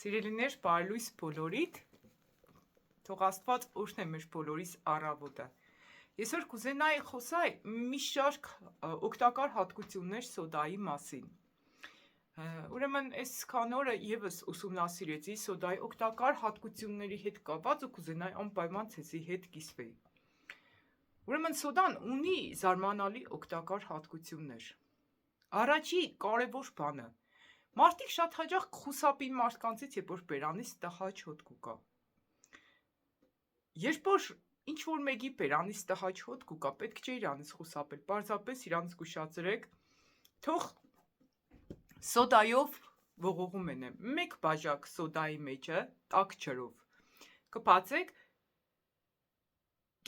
Սիրելիներ, բարելույս բոլորիդ, թող Աստված օրհնի մեր բոլորիս առավոտը։ Այսօր կուզենայի խոսալ մի շարք օգտակար հատկություններ սոդայի մասին։ Ուրեմն այս քանի օրը եւս ուսումնասիրեցի սոդայի օգտակար հատկությունների հետ կապված ու կուզենայի անպայման ցեզի հետ կիսվեի։ Ուրեմն սոդան ունի զարմանալի օգտակար հատկություններ։ Առաջի կարևոր բանը մարդիկ շատ հաճախ կխուսափին մարդկանցից, երբ որ բերանից տհաճ հոտ կուկա։ Երբ որ ինչ-որ մեկի բերանից տհաճ հոտ կուկա, պետք չէ իրանից խուսափել, պարզապես իրանից զգուշացրեք, թող սոդայով ողողում են, մեկ բաժակ սոդայի մեջը տաք ջրով կբացեք,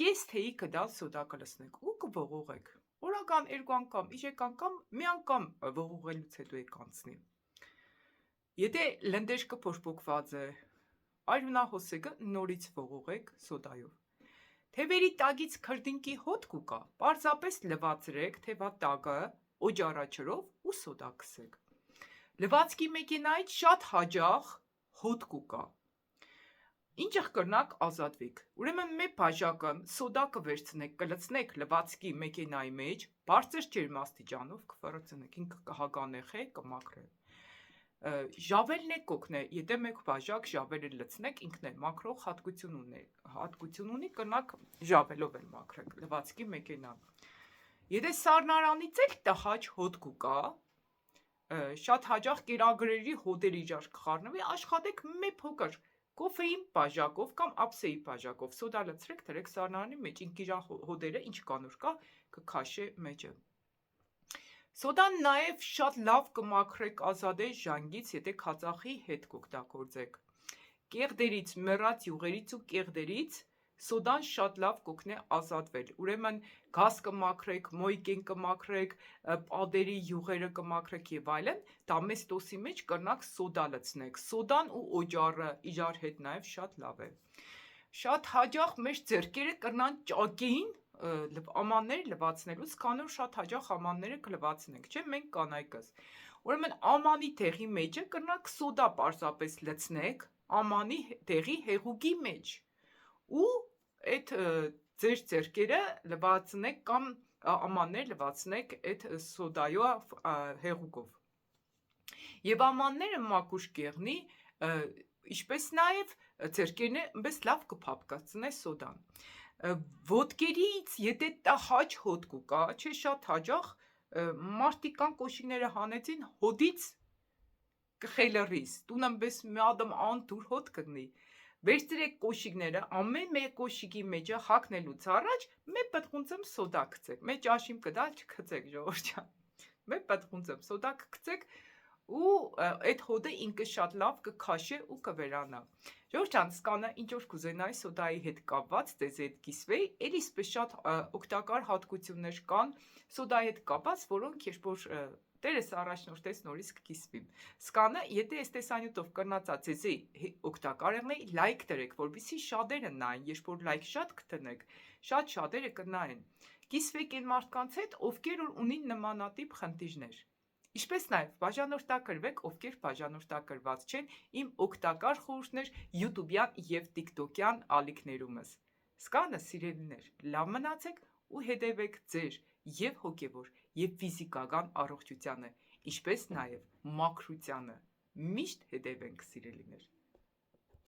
կես թեյի կդալ սոդա կլցնեք ու կողողեք։ Օրական 2 անգամ, իշեք անգամ, մի անգամ ողողելուց հետո եք անցնի։ Եթե լնդեշկը փոշփոքված է, արյունահոսեկը նորից ողողեք սոդայով։ Թևերի տակից քրդինկի հոտ կուկա, պարզապես լվացրեք թևա տակը օջառաջրով ու սոդա քսեք։ Լվացքի մեքենայից շատ հաճախ հոտ կուկա։ Ինչ կրնակ ազատվեք։ Ուրեմն մի բաժակը սոդա կվերցնեք, կլցնեք լվացքի մեքենայի մեջ, բարձր ջերմաստիճանով կֆռցնեք, ինքը կհականեխե, կմաքրե։ Ժավելն է կօգնե, եթե մեկ բաժակ ժավել լցնեք, ինքն էլ մաքրող հատկություն ունի, կրնակ ժավելով էլ մաքրեք լվացքի մեքենան։ Եթե սառնարանից էլ տհաճ հոտ կուկա, շատ հաճախ կերակրերի հոտեր իջար կխառնվի, աշխատեք մի փոքր կոֆեին բաժակով կամ ափսեի բաժակով սոդա լցրեք, դրեք սառնարանի մեջ, ինք իր հոտերը ինչ կանոր կա, կքաշե մեջը։ Սոդան նաև շատ լավ կմաքրեք ազատե ժանգից, եթե քածախի հետ կօգտագործեք։ Կեղդերից, մեռած յուղերից ու կեղդերից սոդան շատ լավ կօգնի ազատվել։ Ուրեմն գազ կմաքրեք, մոյկեն կմաքրեք, պատերի յուղերը կմաքրեք եւ այլն, դա մեծ տոսի մեջ կրնակ սոդա լցնեք։ Սոդան ու օջառը իրար հետ նաև շատ լավ է։ Շատ հաճախ մեր ձեռքերը կրնան ճակեին ամաններ լվացնելուց, քանի որ շատ հաճախ ամանները կլվացնենք, չէ՞, մենք կանայքս։ Ուրեմն ամանի դեղի մեջը կրնակ սոդա պարզապես լցնեք ամանի դեղի հեղուկի մեջ ու այդ ձեր ձեռքերը լվացնեք կամ ամաններ լվացնեք այդ սոդայով հեղուկով։ Եվ ամանները մաքուր կեղնի, ինչպես նաև ձեռքերն այնպես լավ կփափկացնե սոդան։ Ոտքերից, եթե տհաճ հոտ կուկա, չէ, շատ հաճախ մարդիկ կան կոշիկները հանեցին հոտից կխելռիս, տուն այնպես մի ադմ անթուր հոտ կգնի։ Վերցրեք կոշիկները, ամեն մեկ կոշիկի մեջը հագնելուց առաջ մի պտղունցեմ սոդա գցեք, մի ճաշիմ կդալ չգցեք, ժողովուրդ ջան, մի պտղունցեմ սոդա կգցեք ու այդ հոտը ինքը շատ լավ կքաշե ու կվերանա։ Ժողովուրդ ջան, սկանը ինչ որ կուզենայի սոդայի հետ կապված ձեզ հետ կիսվեի, էլի շատ օգտակար հատկություններ կան սոդայի հետ կապված, որոնք երբ որ Տերս առաջնորդեց նորից կկիսվի։ Սկանը, եթե այս տեսանյութով կրնացա ձեզի օգտակար եղնեի, լայք դրեք, որպեսզի շատերը նայեն, երբ որ լայք շատ կտնեք, շատ շատերը կնայեն։ Կիսվեք այն մարդկանց հետ, ովքեր որ ունին նմանատիպ խնդիրներ։ Ինչպես նաև բաժանորդակրվեք, ովքեր բաժանորդակրված չեն իմ օգտակար խորհուրդներ յութուբյան և տիկտոկյան ալիքներումս։ Սկանը սիրելիներ, լավ մնացեք ու հետևեք ձեր և հոգևոր և ֆիզիկական առողջությանը, ինչպես նաև մաքրությանը։ Միշտ հետևենք սիրելիներ։